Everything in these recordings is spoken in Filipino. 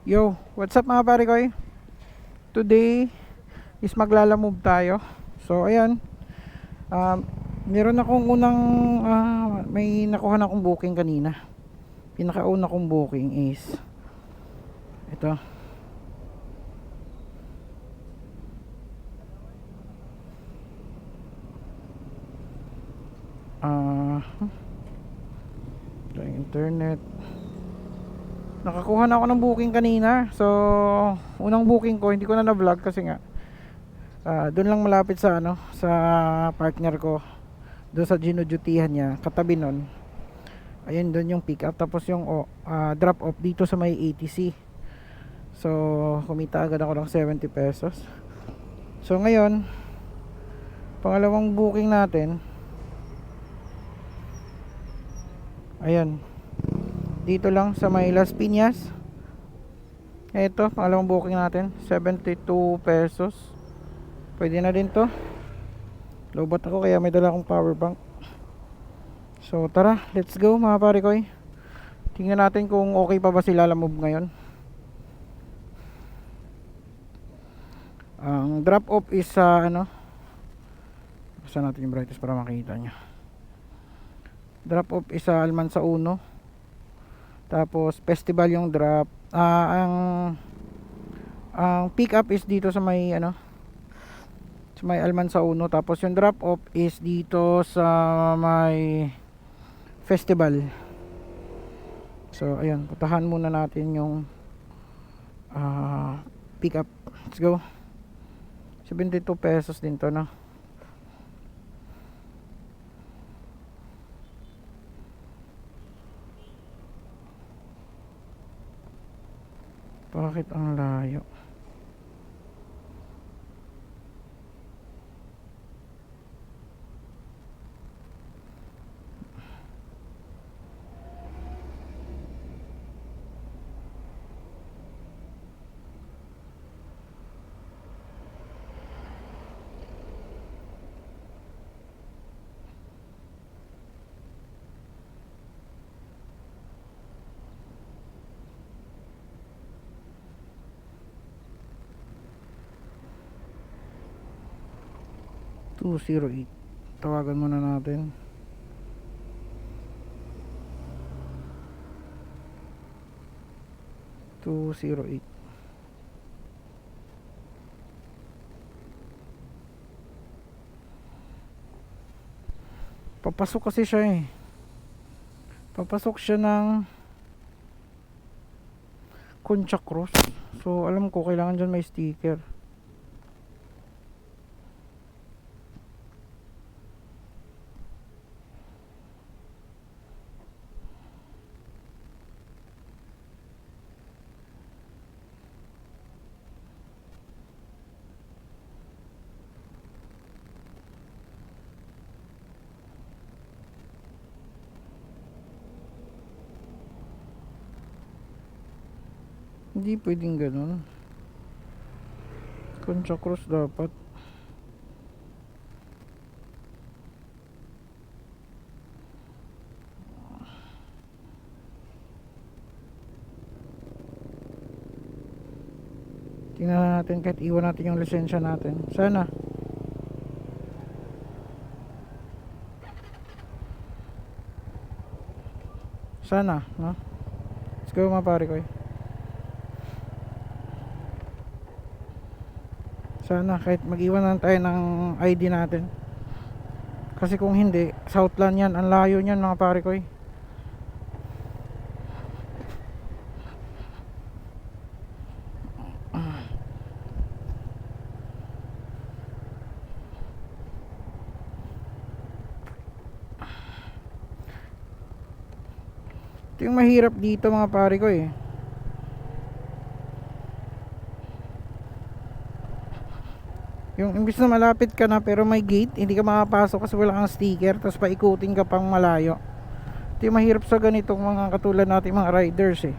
Yo, what's up mga pare ko? Today is maglalamove tayo. So ayan, um, meron akong unang may nakuha na akong booking kanina. Pinakauna kong booking is ito. Ah, internet. Nakakuha na ako ng booking kanina. So unang booking ko hindi ko na na-vlog kasi nga doon lang malapit sa sa partner ko, doon sa ginudutihan niya, katabi nun. Ayun, doon yung pick up, tapos yung drop off dito sa may ATC. So kumita agad ako ng 70 pesos. So ngayon, pangalawang booking natin, ayan, dito lang sa may Las Piñas. Ito, pangalawang booking natin, 72 pesos. Pwede na din to. Lobot ako kaya may dala akong power bank. So tara, let's go mga pare ko. Tingnan natin kung okay pa ba sila Lalamove ngayon. Ang drop off is sa basta natin yung brightness para makita nyo. Drop off is sa Almansa 1. Tapos festival yung drop. Ang pick up is dito sa may sa may Almansa 1. Tapos yung drop off is dito sa may festival. So ayun, putahan muna natin yung pick up. Let's go. 72 pesos din to, no? Bakit ang layo? $208. Tawagan muna natin. $208. Papasok kasi siya eh. Papasok siya ng Concha Cruz. So alam ko kailangan dyan may sticker. Hindi pwedeng ganun. Concha Cruz dapat. Tingnan natin kahit iwan natin yung lisensya natin. Sana. Sana, no? Let's go mga pare ko. Sana kahit mag-iwan lang tayo ng ID natin. Kasi kung hindi, Southland yan. Ang layo niyan mga pare ko. Ito yung mahirap dito mga pare ko eh. Yung imbis na malapit ka na pero may gate, hindi ka makapasok kasi wala kang sticker, tapos paikutin ka pang malayo. Ito yung mahirap sa ganitong mga katulad nating mga riders eh.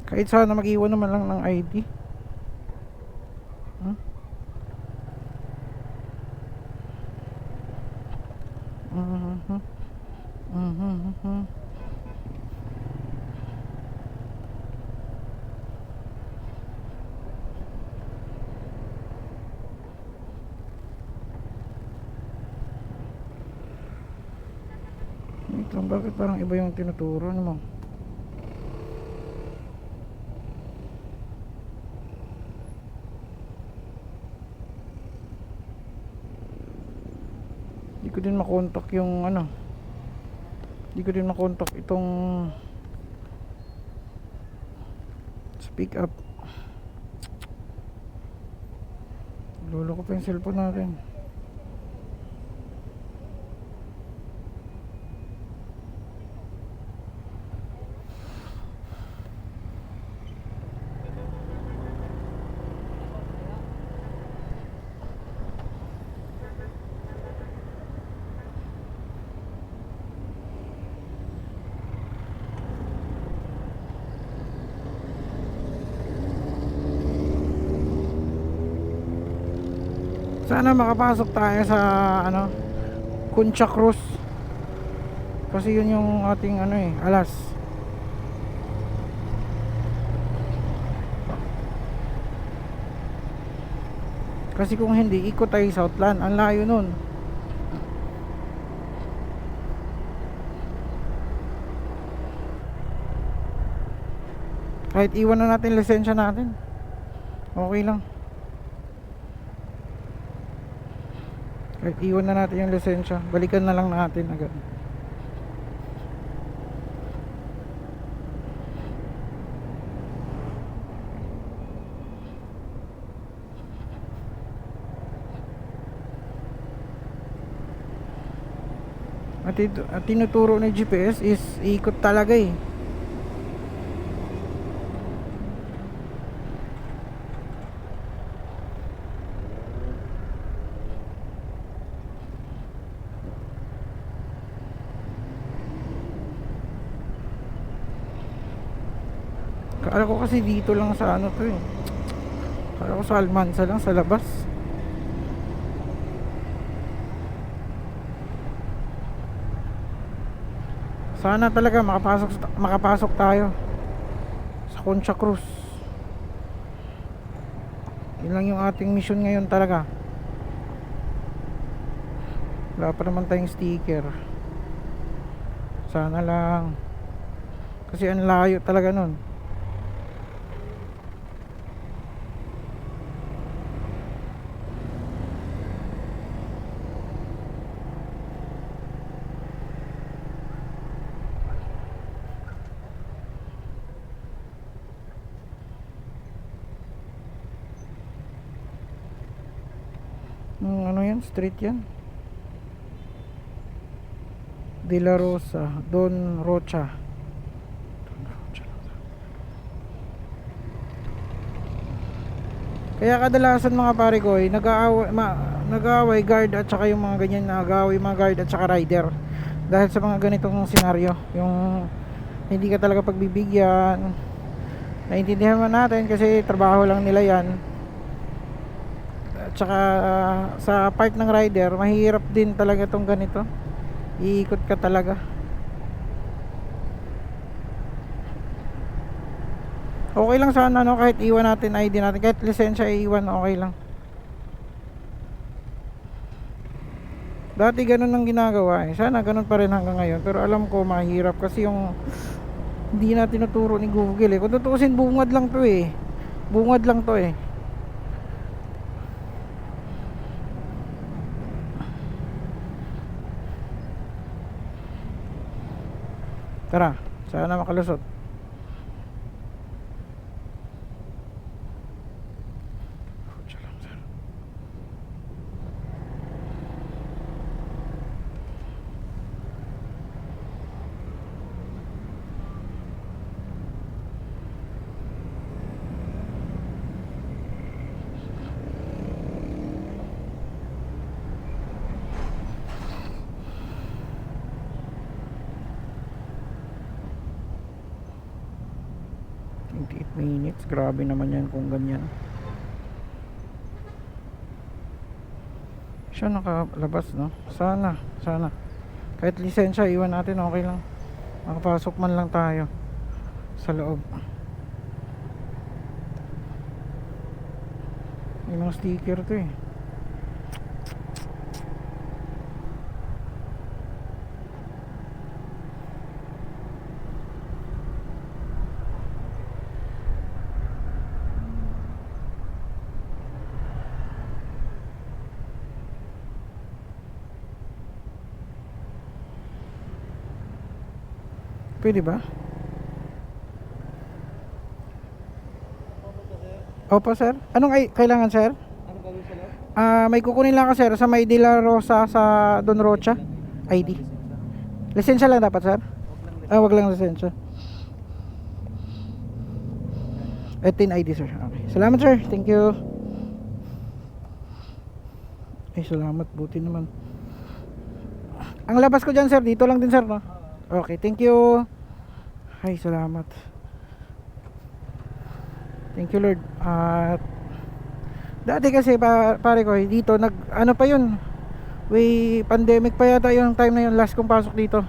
Kahit sana mag-iwan naman lang ng ID. Mhm. Mhm. Wait lang, bakit parang iba yung tinuturo mo? Hindi ko din makontak yung ano. Hindi ko din makontak itong speak up. Lolo ko pa yung cellphone natin. Sana makapasok tayo sa ano, Concha Cruz. Kasi yun yung ating ano eh, alas. Kasi kung hindi, ikot tayo Southland. Ang layo nun. Kahit iwan na natin lisensya natin, okay lang. Kahit iwan na natin yung lisensya, balikan na lang natin agad. At tinuturo ng GPS is ikot talaga eh. Kala ko kasi dito lang sa ano to eh. Kala ko sa Almansa lang, sa labas. Sana talaga makapasok tayo sa Concha Cruz. Yun lang yung ating mission ngayon talaga. Wala pa naman tayong sticker. Sana lang. Kasi ang layo talaga nun. Ano yan? Street yan? De La Rosa, Don Rocha. Kaya kadalasan mga pare ko ay nag-aaway guard at saka yung mga ganyan, nag-aaway mga guard at saka rider. Dahil sa mga ganitong senaryo, yung hindi ka talaga pagbibigyan. Naiintindihan man natin kasi trabaho lang nila yan. At saka sa part ng rider, mahirap din talaga tong ganito. Iikot ka talaga. Okay lang sana no, kahit iwan natin ID natin, kahit lisensya iwan, okay lang. Dati ganun ang ginagawa eh. Sana ganun pa rin hanggang ngayon. Pero alam ko mahirap kasi yung hindi na tinuturo ni Google eh. Kung tutuusin, bungad lang to eh. Bungad lang to eh. Tara, sana makalusot. Minutes, grabe naman yan kung ganyan. Siya nakalabas no? Sana Kahit lisensya iwan natin, okay lang. Makapasok man lang tayo sa loob. May mga sticker to eh. Pwede ba? Opo sir. Anong kailangan sir? Ano gawin sa loob? May kukunin lang ako sir sa may De La Rosa sa Don Rocha. ID. Lisensya lang dapat sir? Wag lang lisensya. 18 ID sir. Okay. Salamat sir. Thank you. Ay salamat. Buti naman. Ang labas ko dyan sir. Dito lang din sir no? Okay. Thank you. Ay salamat. Thank you Lord. At dati kasi pare ko dito nag ano pa yun. Way pandemic pa yata yung time na yun last kong pasok dito.